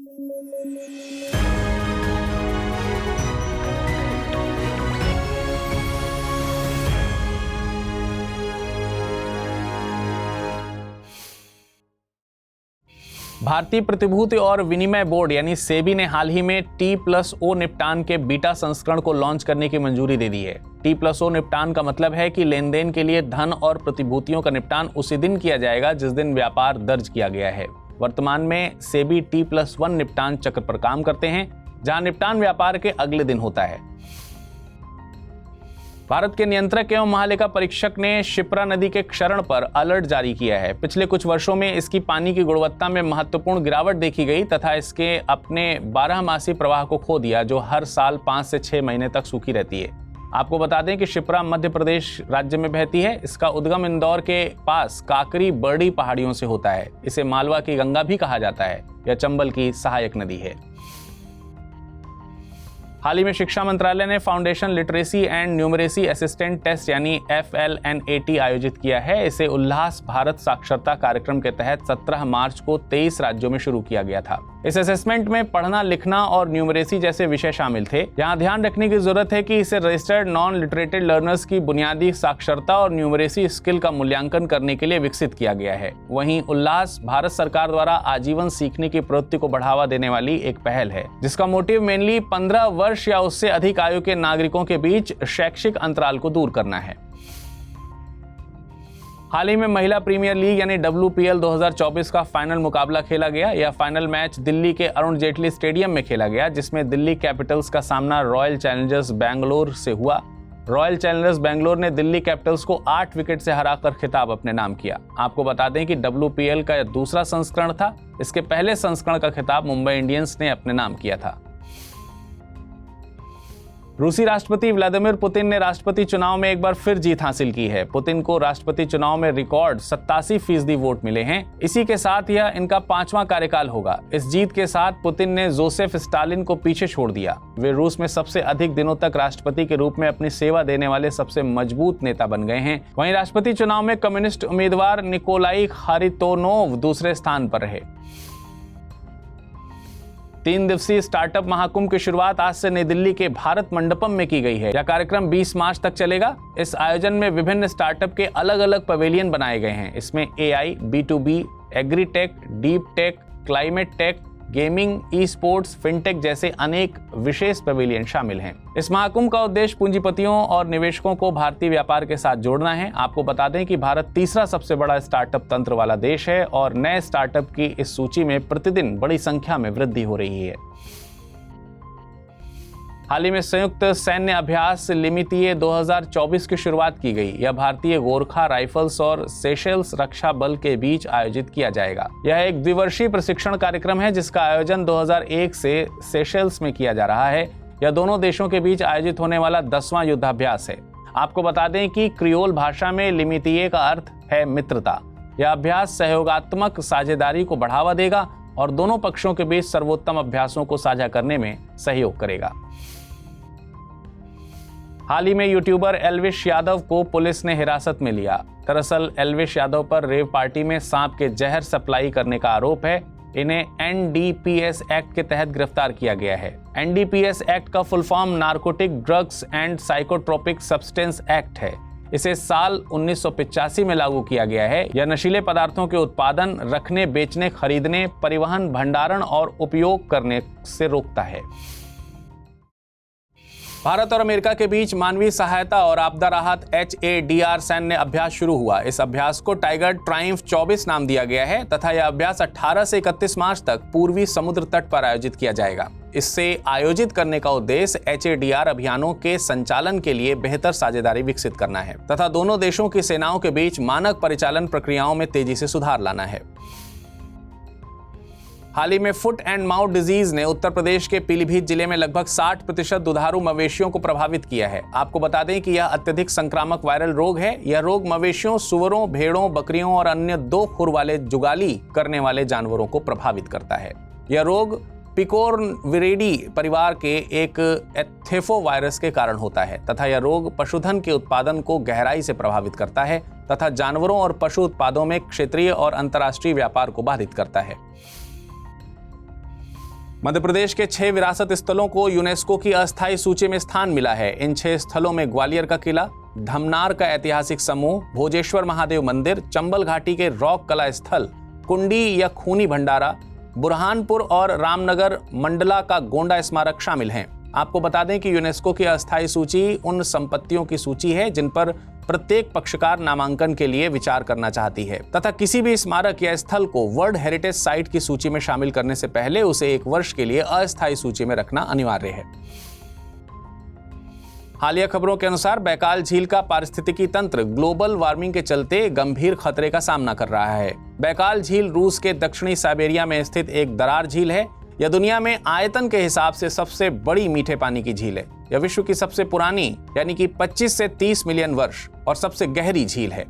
भारतीय प्रतिभूति और विनिमय बोर्ड यानी सेबी ने हाल ही में T+O निपटान के बीटा संस्करण को लॉन्च करने की मंजूरी दे दी है। T+O निपटान का मतलब है कि लेन-देन के लिए धन और प्रतिभूतियों का निपटान उसी दिन किया जाएगा जिस दिन व्यापार दर्ज किया गया है। वर्तमान में सेबी T+1 निपटान चक्र पर काम करते हैं, जहां निपटान व्यापार के अगले दिन होता है। भारत के नियंत्रक एवं महालेखा परीक्षक ने शिप्रा नदी के क्षरण पर अलर्ट जारी किया है। पिछले कुछ वर्षों में इसकी पानी की गुणवत्ता में महत्वपूर्ण गिरावट देखी गई तथा इसके अपने 12 मासी प्रवाह को खो दिया, जो हर साल 5 से 6 महीने तक सूखी रहती है। आपको बता दें कि शिप्रा मध्य प्रदेश राज्य में बहती है। इसका उद्गम इंदौर के पास काकरी बर्डी पहाड़ियों से होता है। इसे मालवा की गंगा भी कहा जाता है। यह चंबल की सहायक नदी है। हाल ही में शिक्षा मंत्रालय ने foundation literacy and numeracy assistant test यानी FLNAT आयोजित किया है। इसे उल्लास भारत साक्षरता कार्यक्रम के तहत 17 मार्च को 23 राज्यों में शुरू किया गया था। इस असेसमेंट में पढ़ना, लिखना और न्यूमरेसी जैसे विषय शामिल थे। यहाँ ध्यान रखने की जरूरत है कि इसे रजिस्टर्ड नॉन लिटरेटेड लर्नर्स की बुनियादी साक्षरता और न्यूमरेसी स्किल का मूल्यांकन करने के लिए विकसित किया गया है। वहीं उल्लास भारत सरकार द्वारा आजीवन सीखने की प्रवृत्ति को बढ़ावा देने वाली एक पहल है, जिसका मोटिव मेनली 15 वर्ष या उससे अधिक आयु के नागरिकों के बीच शैक्षिक अंतराल को दूर करना है। हाल ही में महिला प्रीमियर लीग यानी WPL 2024 का फाइनल मुकाबला खेला गया। यह फाइनल मैच दिल्ली के अरुण जेटली स्टेडियम में खेला गया, जिसमें दिल्ली कैपिटल्स का सामना रॉयल चैलेंजर्स बैंगलोर से हुआ। रॉयल चैलेंजर्स बैंगलोर ने दिल्ली कैपिटल्स को 8 विकेट से हराकर खिताब अपने नाम किया। आपको बता दें कि WPL का यह दूसरा संस्करण था। इसके पहले संस्करण का खिताब मुंबई इंडियंस ने अपने नाम किया था। रूसी राष्ट्रपति व्लादिमीर पुतिन ने राष्ट्रपति चुनाव में एक बार फिर जीत हासिल की है। पुतिन को राष्ट्रपति चुनाव में रिकॉर्ड 87% वोट मिले हैं। इसी के साथ यह इनका 5वां कार्यकाल होगा। इस जीत के साथ पुतिन ने जोसेफ स्टालिन को पीछे छोड़ दिया। वे रूस में सबसे अधिक दिनों तक राष्ट्रपति के रूप में अपनी सेवा देने वाले सबसे मजबूत नेता बन गए हैं। वहीं राष्ट्रपति चुनाव में कम्युनिस्ट उम्मीदवार निकोलाई खारितोनोव दूसरे स्थान पर रहे। 3 दिवसीय स्टार्टअप महाकुंभ की शुरुआत आज से नई दिल्ली के भारत मंडपम में की गई है। यह कार्यक्रम 20 मार्च तक चलेगा। इस आयोजन में विभिन्न स्टार्टअप के अलग अलग पवेलियन बनाए गए हैं। इसमें AI, B2B, agritech, deep tech, climate tech, gaming, esports, fintech जैसे अनेक विशेष पवेलियन शामिल हैं। इस महाकुंभ का उद्देश्य पूंजीपतियों और निवेशकों को भारतीय व्यापार के साथ जोड़ना है। आपको बता दें कि भारत तीसरा सबसे बड़ा स्टार्टअप तंत्र वाला देश है और नए स्टार्टअप की इस सूची में प्रतिदिन बड़ी संख्या में वृद्धि हो रही है। हाल ही में संयुक्त सैन्य अभ्यास लिमितिये 2024 की शुरुआत की गई। यह भारतीय गोरखा राइफल्स और सेशेल्स रक्षा बल के बीच आयोजित किया जाएगा। यह एक द्विवर्षीय प्रशिक्षण कार्यक्रम है जिसका आयोजन 2001 से सेशेल्स में किया जा रहा है। यह दोनों देशों के बीच आयोजित होने वाला 10वां युद्धाभ्यास है। आपको बता दें कि क्रियोल भाषा में लिमितिये का अर्थ है मित्रता। यह अभ्यास सहयोगात्मक साझेदारी को बढ़ावा देगा और दोनों पक्षों के बीच सर्वोत्तम अभ्यासों को साझा करने में सहयोग करेगा। हाल ही में यूट्यूबर एल्विश यादव को पुलिस ने हिरासत में लिया। दरअसल एल्विश यादव पर रेव पार्टी में सांप के जहर सप्लाई करने का आरोप है। इन्हें NDPS एक्ट के तहत गिरफ्तार किया गया है। NDPS एक्ट का full form narcotic drugs and psychotropic substance act है। इसे साल 1985 में लागू किया गया है। यह नशीले पदार्थों के उत्पादन, रखने, बेचने, खरीदने, परिवहन, भंडारण और उपयोग करने से रोकता है। भारत और अमेरिका के बीच मानवीय सहायता और आपदा राहत HADR सैन्य अभ्यास शुरू हुआ। इस अभ्यास को टाइगर ट्रायम्फ 24 नाम दिया गया है तथा यह अभ्यास 18 से 31 मार्च तक पूर्वी समुद्र तट पर आयोजित किया जाएगा। इससे आयोजित करने का उद्देश्य HADR अभियानों के संचालन के लिए बेहतर साझेदारी विकसित करना है तथा दोनों देशों की सेनाओं के बीच मानक परिचालन प्रक्रियाओं में तेजी से सुधार लाना है। हाल ही में फुट एंड माउथ डिजीज ने उत्तर प्रदेश के पीलीभीत जिले में लगभग 60% दुधारू मवेशियों को प्रभावित किया है। आपको बता दें कि यह अत्यधिक संक्रामक वायरल रोग है। यह रोग मवेशियों, सुअरों, भेड़ों, बकरियों और अन्य 2 खुर वाले जुगाली करने वाले जानवरों को प्रभावित करता है। यह रोग पिकोरविरिडी परिवार के एक एथेफो वायरस के कारण होता है तथा यह रोग पशुधन के उत्पादन को गहराई से प्रभावित करता है तथा जानवरों और पशु उत्पादों में क्षेत्रीय और अंतर्राष्ट्रीय व्यापार को बाधित करता है। मध्य प्रदेश के 6 विरासत स्थलों को यूनेस्को की अस्थायी सूची में स्थान मिला है। इन 6 स्थलों में ग्वालियर का किला, धमनार का ऐतिहासिक समूह, भोजेश्वर महादेव मंदिर, चंबल घाटी के रॉक कला स्थल, कुंडी या खूनी भंडारा, बुरहानपुर और रामनगर मंडला का गोंडा स्मारक शामिल हैं। आपको बता दें कि यूनेस्को की अस्थायी सूची उन संपत्तियों की सूची है जिन पर प्रत्येक पक्षकार नामांकन के लिए विचार करना चाहती है तथा किसी भी स्मारक या स्थल को वर्ल्ड हेरिटेज साइट की सूची में शामिल करने से पहले उसे 1 वर्ष के लिए अस्थायी सूची में रखना अनिवार्य है। हालिया खबरों के अनुसार बैकाल झील का पारिस्थितिकी तंत्र ग्लोबल वार्मिंग के चलते गंभीर खतरे का सामना कर रहा है। बैकाल झील रूस के दक्षिणी साइबेरिया में स्थित एक दरार झील है। यह दुनिया में आयतन के हिसाब से सबसे बड़ी मीठे पानी की झील है। यह विश्व की सबसे पुरानी यानी कि 25 से 30 मिलियन वर्ष और सबसे गहरी झील है।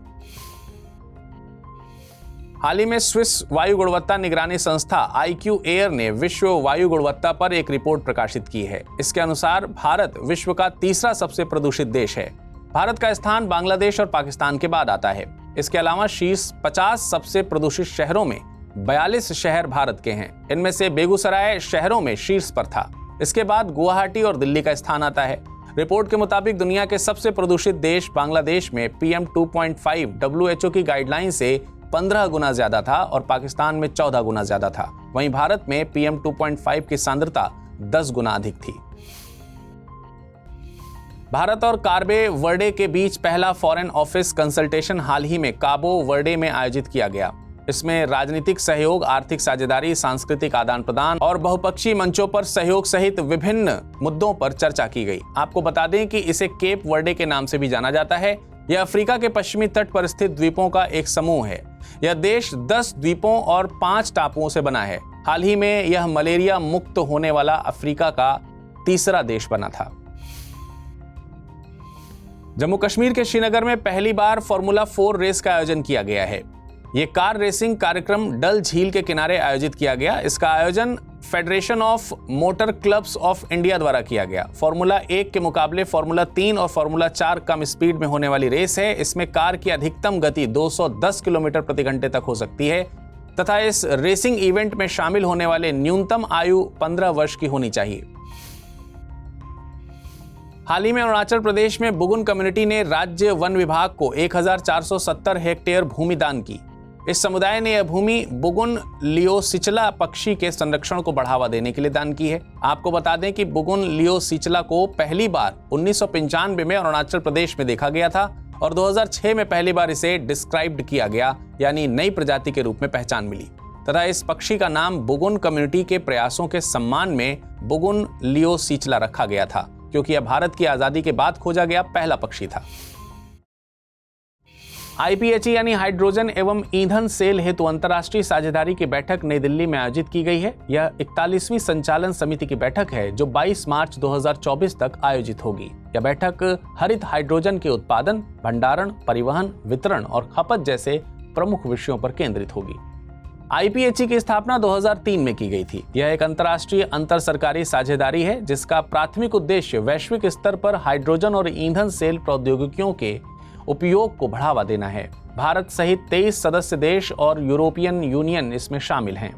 हाल ही में स्विस वायु गुणवत्ता निगरानी संस्था IQ एयर ने विश्व वायु गुणवत्ता पर एक रिपोर्ट प्रकाशित की है। इसके अनुसार भारत विश्व का तीसरा सबसे प्रदूषित देश है। भारत का स्थान बांग्लादेश और पाकिस्तान के बाद आता है। इसके अलावा शीर्ष 50 सबसे प्रदूषित शहरों में 42 शहर भारत के हैं। इनमें से बेगूसराय शहरों में शीर्ष पर था। इसके बाद गुवाहाटी और दिल्ली का स्थान आता है। रिपोर्ट के मुताबिक दुनिया के सबसे प्रदूषित देश बांग्लादेश में PM 2.5 WHO की गाइडलाइन से 15 गुना ज्यादा था और पाकिस्तान में 14 गुना ज्यादा था। वहीं भारत में PM 2.5 की सांद्रता 10 गुना अधिक थी। भारत और कार्बे वर्डे के बीच पहला फॉरेन ऑफिस कंसल्टेशन हाल ही में काबो वर्डे में आयोजित किया गया। इसमें राजनीतिक सहयोग, आर्थिक साझेदारी, सांस्कृतिक आदान प्रदान और बहुपक्षीय मंचों पर सहयोग सहित विभिन्न मुद्दों पर चर्चा की गई। आपको बता दें कि इसे केप वर्डे के नाम से भी जाना जाता है। यह अफ्रीका के पश्चिमी तट पर स्थित द्वीपों का एक समूह है। यह देश 10 द्वीपों और 5 टापुओं से बना है। हाल ही में यह मलेरिया मुक्त होने वाला अफ्रीका का तीसरा देश बना था। जम्मू कश्मीर के श्रीनगर में पहली बार फॉर्मूला 4 रेस का आयोजन किया गया है। ये कार रेसिंग कार्यक्रम डल झील के किनारे आयोजित किया गया। इसका आयोजन federation of motor clubs of India द्वारा किया गया। फॉर्मूला 1 के मुकाबले फॉर्मूला 3 और फॉर्मूला 4 कम स्पीड में होने वाली रेस है। इसमें कार की अधिकतम गति 210 किलोमीटर प्रति घंटे तक हो सकती है तथा इस रेसिंग इवेंट में शामिल होने वाले न्यूनतम आयु 15 वर्ष की होनी चाहिए। हाल ही में अरुणाचल प्रदेश में बुगुन कम्युनिटी ने राज्य वन विभाग को 1470 हेक्टेयर भूमि दान की। इस समुदाय ने यह भूमि बुगुन लियोसिचला पक्षी के संरक्षण को बढ़ावा देने के लिए दान की है। आपको बता दें कि बुगुन लियोसिचला को पहली बार 1995 में अरुणाचल प्रदेश में देखा गया था और 2006 में पहली बार इसे डिस्क्राइब्ड किया गया, यानी नई प्रजाति के रूप में पहचान मिली तथा इस पक्षी का नाम बुगुन कम्युनिटी के प्रयासों के सम्मान में बुगुन लियोसिचला रखा गया था, क्योंकि यह भारत की आजादी के बाद खोजा गया पहला पक्षी था। IPHE यानी हाइड्रोजन एवं ईंधन सेल हेतु अंतर्राष्ट्रीय साझेदारी की बैठक नई दिल्ली में आयोजित की गई है। यह 41वीं संचालन समिति की बैठक है जो 22 मार्च 2024 तक आयोजित होगी। यह बैठक हरित हाइड्रोजन के उत्पादन, भंडारण, परिवहन, वितरण और खपत जैसे प्रमुख विषयों पर केंद्रित होगी। IPHE की स्थापना 2003 में की गई थी। यह एक अंतर्राष्ट्रीय अंतर सरकारी साझेदारी है जिसका प्राथमिक उद्देश्य वैश्विक स्तर पर हाइड्रोजन और ईंधन सेल प्रौद्योगिकियों के उपयोग को बढ़ावा देना है। भारत सहित 23 सदस्य देश और यूरोपियन यूनियन इसमें शामिल हैं।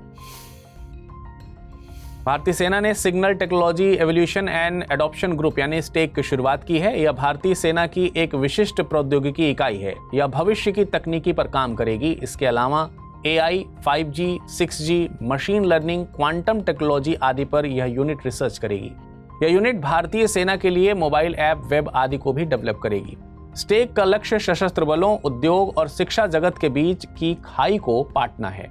भारतीय सेना ने signal technology evolution and adoption group यानी स्टेक की शुरुआत की है। यह भारतीय सेना की एक विशिष्ट प्रौद्योगिकी इकाई है। यह भविष्य की तकनीकी पर काम करेगी। इसके अलावा AI, 5G, 6G, machine learning, quantum technology आदि पर यह यूनिट रिसर्च करेगी। यह यूनिट भारतीय सेना के लिए मोबाइल ऐप, वेब आदि को भी डेवलप करेगी। स्टेक का लक्ष्य सशस्त्र बलों, उद्योग और शिक्षा जगत के बीच की खाई को पाटना है।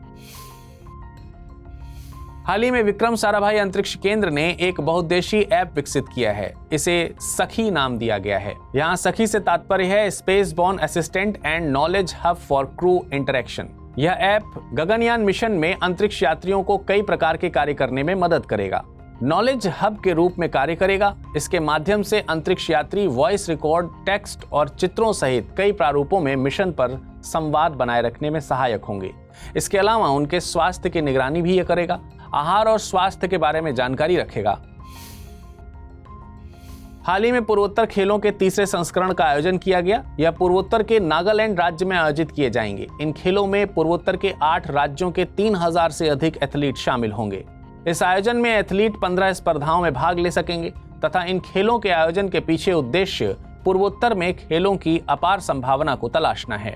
हाल ही में विक्रम साराभाई अंतरिक्ष केंद्र ने एक बहुउद्देशीय ऐप विकसित किया है। इसे सखी नाम दिया गया है। यहाँ सखी से तात्पर्य है space born assistant and knowledge hub for crew interaction. यह ऐप गगनयान मिशन में अंतरिक्ष यात्रियों को कई प्रकार के कार्य करने में मदद करेगा। नॉलेज हब के रूप में कार्य करेगा। इसके माध्यम से अंतरिक्ष यात्री वॉइस रिकॉर्ड, टेक्स्ट और चित्रों सहित कई प्रारूपों में मिशन पर संवाद बनाए रखने में सहायक होंगे। इसके अलावा उनके स्वास्थ्य की निगरानी भी यह करेगा, आहार और स्वास्थ्य के बारे में जानकारी रखेगा। हाल ही में पूर्वोत्तर खेलों के तीसरे संस्करण का आयोजन किया गया। यह पूर्वोत्तर के नागालैंड राज्य में आयोजित किए जाएंगे। इन खेलों में पूर्वोत्तर के 8 राज्यों के 3000 से अधिक एथलीट शामिल होंगे। इस आयोजन में एथलीट 15 स्पर्धाओं में भाग ले सकेंगे तथा इन खेलों के आयोजन के पीछे उद्देश्य पूर्वोत्तर में खेलों की अपार संभावना को तलाशना है।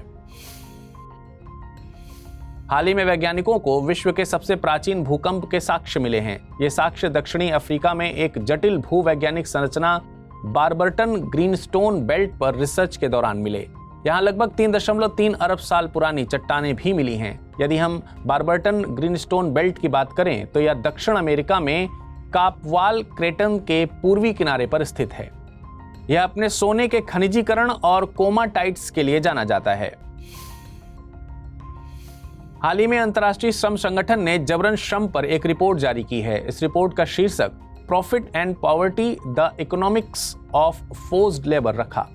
हाल ही में वैज्ञानिकों को विश्व के सबसे प्राचीन भूकंप के साक्ष्य मिले हैं। ये साक्ष्य दक्षिणी अफ्रीका में एक जटिल भूवैज्ञानिक संरचना बारबर्टन ग्रीनस्टोन बेल्ट पर रिसर्च के दौरान मिले। यहाँ लगभग 3.3 अरब साल पुरानी चट्टानें भी मिली हैं। यदि हम बारबर्टन ग्रीनस्टोन बेल्ट की बात करें तो यह दक्षिण अमेरिका में कापवाल क्रेटन के पूर्वी किनारे पर स्थित है। यह अपने सोने के खनिजीकरण और कोमाटाइट्स के लिए जाना जाता है। हाल ही में अंतर्राष्ट्रीय श्रम संगठन ने जबरन श्रम पर एक रिपोर्ट जारी की है। इस रिपोर्ट का शीर्षक profit and poverty the economics of forced labour रखा।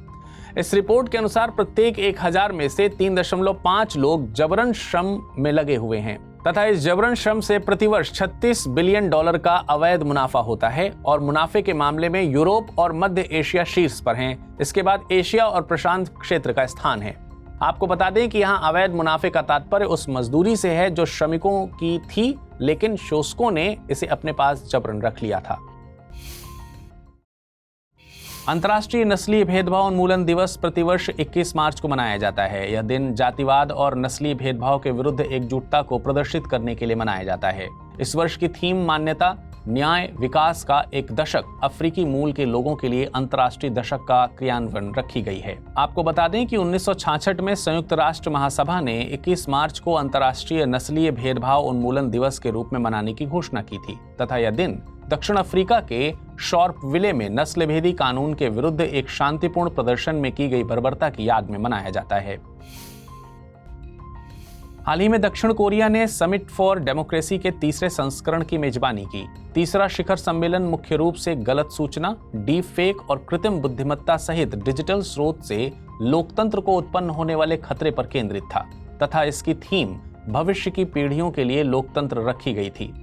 इस रिपोर्ट के अनुसार प्रत्येक 1000 में से 3.5 लोग जबरन श्रम में लगे हुए हैं तथा इस जबरन श्रम से प्रतिवर्ष $36 बिलियन का अवैध मुनाफा होता है और मुनाफे के मामले में यूरोप और मध्य एशिया शीर्ष पर हैं। इसके बाद एशिया और प्रशांत क्षेत्र का स्थान है। आपको बता दें कि यहाँ अवैध मुनाफे का तात्पर्य उस मजदूरी से है जो श्रमिकों की थी लेकिन शोषकों ने इसे अपने पास जबरन रख लिया था। अंतर्राष्ट्रीय नस्लीय भेदभाव उन्मूलन दिवस प्रतिवर्ष 21 मार्च को मनाया जाता है। यह दिन जातिवाद और नस्लीय भेदभाव के विरुद्ध एकजुटता को प्रदर्शित करने के लिए मनाया जाता है। इस वर्ष की थीम मान्यता, न्याय, विकास का एक दशक, अफ्रीकी मूल के लोगों के लिए अंतर्राष्ट्रीय दशक का क्रियान्वयन रखी गई है। आपको बता दें कि 1966 में संयुक्त राष्ट्र महासभा ने 21 मार्च को अंतर्राष्ट्रीय नस्लीय भेदभाव उन्मूलन दिवस के रूप में मनाने की घोषणा की थी तथा यह दिन दक्षिण अफ्रीका के शॉर्पविले में नस्लभेदी कानून के विरुद्ध एक शांतिपूर्ण प्रदर्शन में की गई बर्बरता की याद में मनाया जाता है। हाल ही में दक्षिण कोरिया ने समिट फॉर डेमोक्रेसी के तीसरे संस्करण की मेजबानी की। तीसरा शिखर सम्मेलन मुख्य रूप से गलत सूचना, डीप फेक और कृत्रिम बुद्धिमत्ता सहित डिजिटल स्रोत से लोकतंत्र को उत्पन्न होने वाले खतरे पर केंद्रित था तथा इसकी थीम भविष्य की पीढ़ियों के लिए लोकतंत्र रखी गई थी।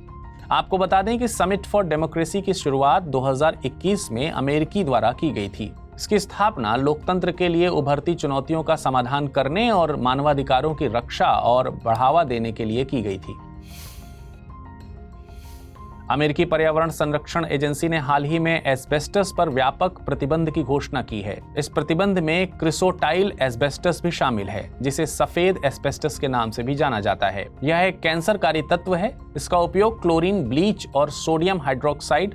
आपको बता दें कि समिट फॉर डेमोक्रेसी की शुरुआत 2021 में अमेरिकी द्वारा की गई थी। इसकी स्थापना लोकतंत्र के लिए उभरती चुनौतियों का समाधान करने और मानवाधिकारों की रक्षा और बढ़ावा देने के लिए की गई थी। अमेरिकी पर्यावरण संरक्षण एजेंसी ने हाल ही में एस्बेस्टस पर व्यापक प्रतिबंध की घोषणा की है। इस प्रतिबंध में क्रिसोटाइल एस्बेस्टस भी शामिल है, जिसे सफेद एस्बेस्टस के नाम से भी जाना जाता है। यह एक कैंसरकारी तत्व है। इसका उपयोग क्लोरीन, ब्लीच और सोडियम हाइड्रोक्साइड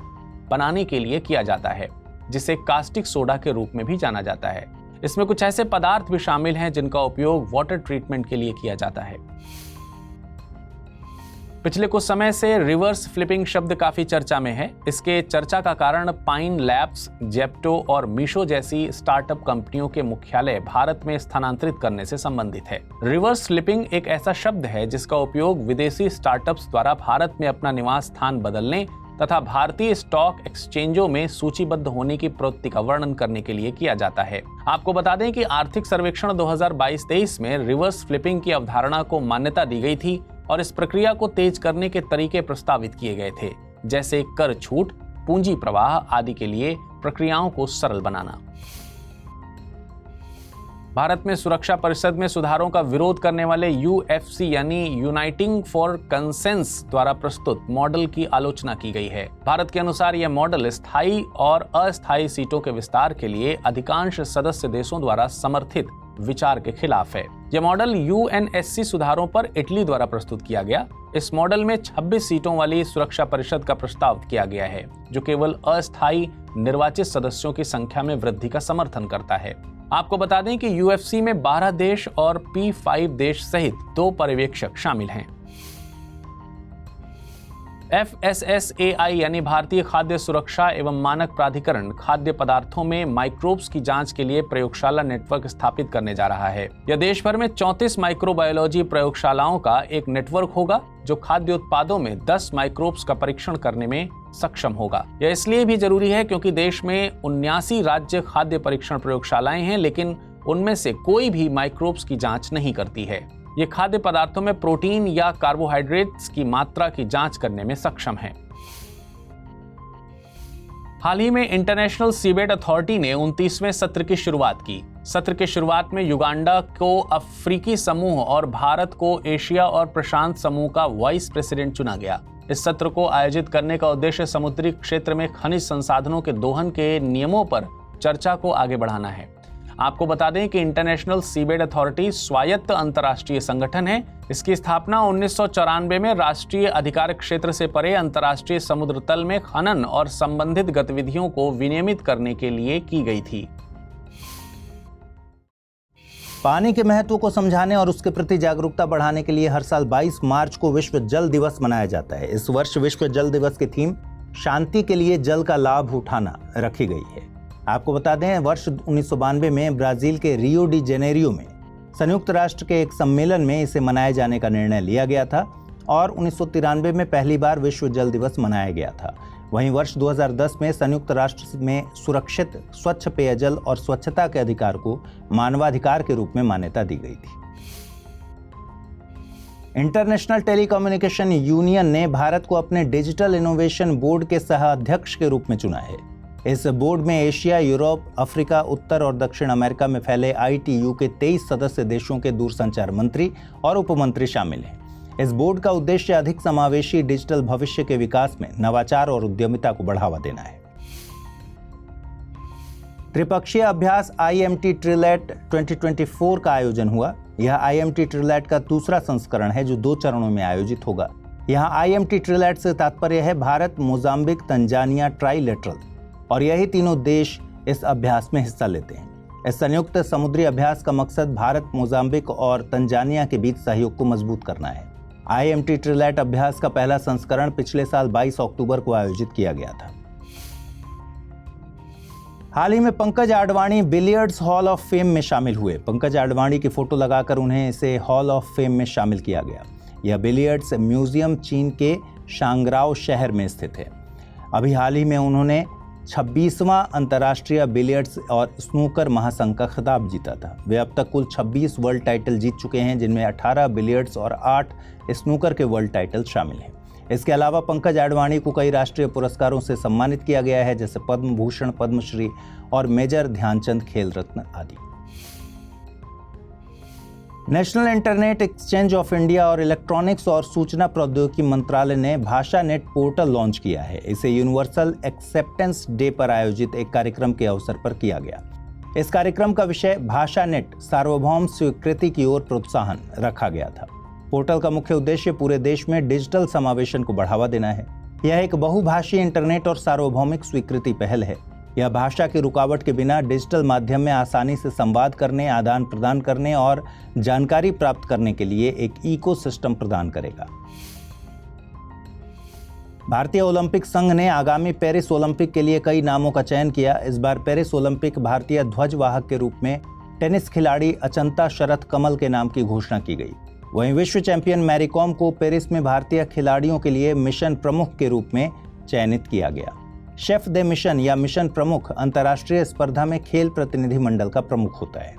बनाने के लिए किया जाता है, जिसे कास्टिक सोडा के रूप में भी जाना जाता है। इसमें कुछ ऐसे पदार्थ भी शामिल हैं जिनका उपयोग वाटर ट्रीटमेंट के लिए किया जाता है। पिछले कुछ समय से रिवर्स फ्लिपिंग शब्द काफी चर्चा में है। इसके चर्चा का कारण पाइन लैब्स, जेप्टो और मीशो जैसी स्टार्टअप कंपनियों के मुख्यालय भारत में स्थानांतरित करने से संबंधित है। रिवर्स फ्लिपिंग एक ऐसा शब्द है जिसका उपयोग विदेशी स्टार्टअप्स द्वारा भारत में अपना निवास स्थान बदलने तथा भारतीय स्टॉक एक्सचेंजों में सूचीबद्ध होने की प्रवृत्ति का वर्णन करने के लिए किया जाता है। आपको बता दें कि आर्थिक सर्वेक्षण 2022-23 में रिवर्स फ्लिपिंग की अवधारणा को मान्यता दी गई थी और इस प्रक्रिया को तेज करने के तरीके प्रस्तावित किए गए थे, जैसे कर छूट, पूंजी प्रवाह आदि के लिए प्रक्रियाओं को सरल बनाना। भारत में सुरक्षा परिषद में सुधारों का विरोध करने वाले UFC यानी यूनाइटिंग फॉर कंसेंस द्वारा प्रस्तुत मॉडल की आलोचना की गई है। भारत के अनुसार यह मॉडल स्थायी और अस्थायी सीटों के विस्तार के लिए अधिकांश सदस्य देशों द्वारा समर्थित विचार के खिलाफ है। यह मॉडल UNSC सुधारों पर इटली द्वारा प्रस्तुत किया गया। इस मॉडल में 26 सीटों वाली सुरक्षा परिषद का प्रस्ताव किया गया है, जो केवल अस्थायी निर्वाचित सदस्यों की संख्या में वृद्धि का समर्थन करता है। आपको बता दें कि UFC में 12 देश और P5 देश सहित 2 पर्यवेक्षक शामिल हैं। FSSAI यानी भारतीय खाद्य सुरक्षा एवं मानक प्राधिकरण खाद्य पदार्थों में माइक्रोब्स की जांच के लिए प्रयोगशाला नेटवर्क स्थापित करने जा रहा है। यह देश भर में 34 माइक्रोबायोलॉजी प्रयोगशालाओं का एक नेटवर्क होगा, जो खाद्य उत्पादों में 10 माइक्रोब्स का परीक्षण करने में सक्षम होगा। यह इसलिए भी जरूरी है क्योंकि देश में 79 राज्य खाद्य परीक्षण प्रयोगशालाएं हैं, लेकिन उनमें से कोई भी माइक्रोब्स की जांच नहीं करती है। ये खाद्य पदार्थों में प्रोटीन या कार्बोहाइड्रेट्स की मात्रा की जांच करने में सक्षम है। हाल ही में इंटरनेशनल सीबेट अथॉरिटी ने 29वें सत्र की शुरुआत की। सत्र के शुरुआत में युगांडा को अफ्रीकी समूह और भारत को एशिया और प्रशांत समूह का वाइस प्रेसिडेंट चुना गया। इस सत्र को आयोजित करने का उद्देश्य समुद्री क्षेत्र में खनिज संसाधनों के दोहन के नियमों पर चर्चा को आगे बढ़ाना है। आपको बता दें कि इंटरनेशनल सीबेड अथॉरिटी स्वायत्त अंतर्राष्ट्रीय संगठन है। इसकी स्थापना 1994 में राष्ट्रीय अधिकार क्षेत्र से परे अंतर्राष्ट्रीय समुद्र तल में खनन और संबंधित गतिविधियों को विनियमित करने के लिए की गई थी। पानी के महत्व को समझाने और उसके प्रति जागरूकता बढ़ाने के लिए हर साल 22 मार्च को विश्व जल दिवस मनाया जाता है। इस वर्ष विश्व जल दिवस की थीम शांति के लिए जल का लाभ उठाना रखी गई है। आपको बता दें, वर्ष 1992 में ब्राजील के रियो डी जेनेरियो में संयुक्त राष्ट्र के एक सम्मेलन में इसे मनाए जाने का निर्णय लिया गया था और 1993 में पहली बार विश्व जल दिवस मनाया गया था। वहीं वर्ष 2010 में संयुक्त राष्ट्र में सुरक्षित स्वच्छ पेयजल और स्वच्छता के अधिकार को मानवाधिकार के रूप में मान्यता दी गई थी। इंटरनेशनल टेलीकम्युनिकेशन यूनियन ने भारत को अपने डिजिटल इनोवेशन बोर्ड के सह अध्यक्ष के रूप में चुना है। इस बोर्ड में एशिया, यूरोप, अफ्रीका, उत्तर और दक्षिण अमेरिका में फैले ITU के 23 सदस्य देशों के दूरसंचार मंत्री और उपमंत्री शामिल हैं। इस बोर्ड का उद्देश्य अधिक समावेशी डिजिटल भविष्य के विकास में नवाचार और उद्यमिता को बढ़ावा देना है। त्रिपक्षीय अभ्यास IMT ट्रिलैट 2024 का आयोजन हुआ। यह IMT ट्रिलैट का दूसरा संस्करण है जो 2 चरणों में आयोजित होगा। यहाँ IMT ट्रिलैट से तात्पर्य है भारत, मोजाम्बिक, तंजानिया ट्राइलेटरल, और यही तीनों देश इस अभ्यास में हिस्सा लेते हैं। इस संयुक्त समुद्री अभ्यास का मकसद भारत, मोजाम्बिक और तंजानिया के बीच सहयोग को मजबूत करना है। IMT ट्रिलैट अभ्यास का पहला संस्करण पिछले साल 22 अक्टूबर को आयोजित किया गया था। हाल ही में Pankaj Advani billiards hall of fame में शामिल हुए। पंकज आडवाणी की फोटो लगाकर उन्हें इसे हॉल ऑफ फेम में शामिल किया गया। यह बिलियर्ड्स म्यूजियम चीन के शांगराओ शहर में स्थित है। अभी हाल ही में उन्होंने 26वां अंतर्राष्ट्रीय बिलियर्ड्स और स्नूकर महासंघ का खिताब जीता था। वे अब तक कुल 26 वर्ल्ड टाइटल जीत चुके हैं, जिनमें 18 बिलियर्ड्स और 8 स्नूकर के वर्ल्ड टाइटल शामिल हैं। इसके अलावा पंकज आडवाणी को कई राष्ट्रीय पुरस्कारों से सम्मानित किया गया है, जैसे पद्म भूषण, पद्मश्री और मेजर ध्यानचंद खेल रत्न आदि। National internet exchange of India और इलेक्ट्रॉनिक्स और सूचना प्रौद्योगिकी मंत्रालय ने भाषा नेट पोर्टल लॉन्च किया है। इसे यूनिवर्सल एक्सेप्टेंस डे पर आयोजित एक कार्यक्रम के अवसर पर किया गया। इस कार्यक्रम का विषय भाषा नेट सार्वभौम स्वीकृति की ओर प्रोत्साहन रखा गया था। पोर्टल का मुख्य उद्देश्य पूरे देश में डिजिटल समावेशन को बढ़ावा देना है। यह एक बहुभाषीय इंटरनेट और सार्वभौमिक स्वीकृति पहल है। यह भाषा की रुकावट के बिना डिजिटल माध्यम में आसानी से संवाद करने, आदान प्रदान करने और जानकारी प्राप्त करने के लिए एक इकोसिस्टम प्रदान करेगा। भारतीय ओलंपिक संघ ने आगामी पेरिस ओलंपिक के लिए कई नामों का चयन किया। इस बार पेरिस ओलंपिक भारतीय ध्वजवाहक के रूप में टेनिस खिलाड़ी अचंता शरथ कमल के नाम की घोषणा की गई। वहीं विश्व चैंपियन मैरी कॉम को पेरिस में भारतीय खिलाड़ियों के लिए मिशन प्रमुख के रूप में चयनित किया गया। शेफ दे मिशन या मिशन प्रमुख अंतर्राष्ट्रीय स्पर्धा में खेल प्रतिनिधि मंडल का प्रमुख होता है।